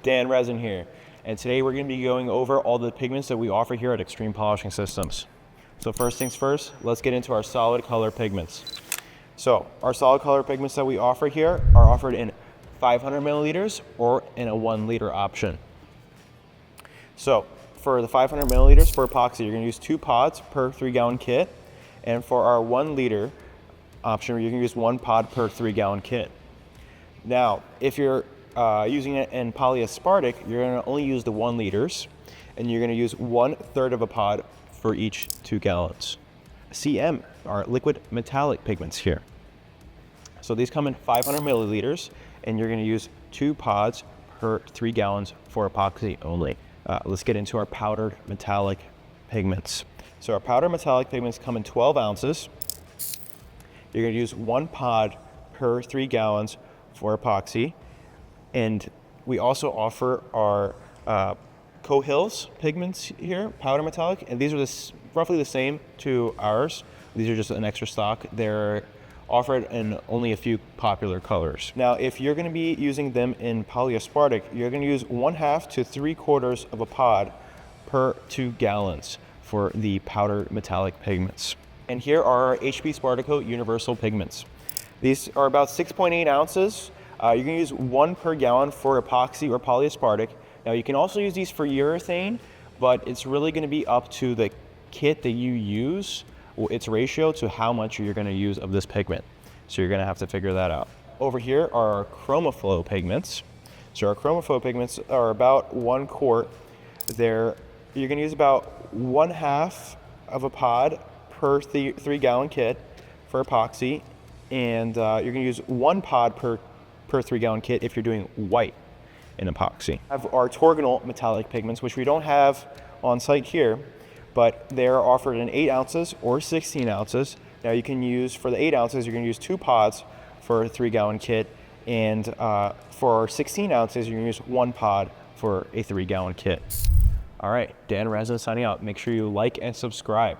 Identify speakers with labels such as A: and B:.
A: Dan Resin here, and today we're going to be going over all the pigments that we offer here at Xtreme Polishing Systems. So first things first, let's get into our solid color pigments. So our solid color pigments that we offer here are offered in 500 milliliters or in a 1 liter option. So for the 500 milliliters for epoxy, you're going to use 2 pods per 3-gallon kit, and for our 1 liter option, you can use 1 pod per 3-gallon kit. Now, if you're using it in polyaspartic, you're going to only use the 1 liters, and you're going to use 1/3 of a pod for each 2 gallons. CM are liquid metallic pigments here. So these come in 500 milliliters, and you're going to use 2 pods per 3 gallons for epoxy only. Let's get into our powdered metallic pigments. So our powdered metallic pigments come in 12 ounces. You're going to use 1 pod per 3 gallons for epoxy. And we also offer our Cohills pigments here, powder metallic, and these are roughly the same to ours. These are just an extra stock. They're offered in only a few popular colors. Now, if you're going to be using them in polyaspartic, you're going to use 1/2 to 3/4 of a pod per 2 gallons for the powder metallic pigments. And here are our HP Spartacoat Universal Pigments. These are about 6.8 ounces. You can use 1 per gallon for epoxy or polyaspartic. Now you can also use these for urethane, but it's really going to be up to the kit that you use, its ratio to how much you're going to use of this pigment. So you're going to have to figure that out. Over here are our ChromaFlow pigments. So our ChromaFlow pigments are about 1 quart. You're going to use about 1/2 of a pod per 3-gallon kit for epoxy, and you're going to use 1 pod per 3-gallon kit if you're doing white in epoxy. We have our orthogonal metallic pigments, which we don't have on site here, but they're offered in 8 ounces or 16 ounces. Now you can use, for the 8 ounces, you're going to use 2 pods for a 3-gallon kit, and for 16 ounces, you're going to use 1 pod for a 3-gallon kit. All right, Dan Resin signing out. Make sure you like and subscribe.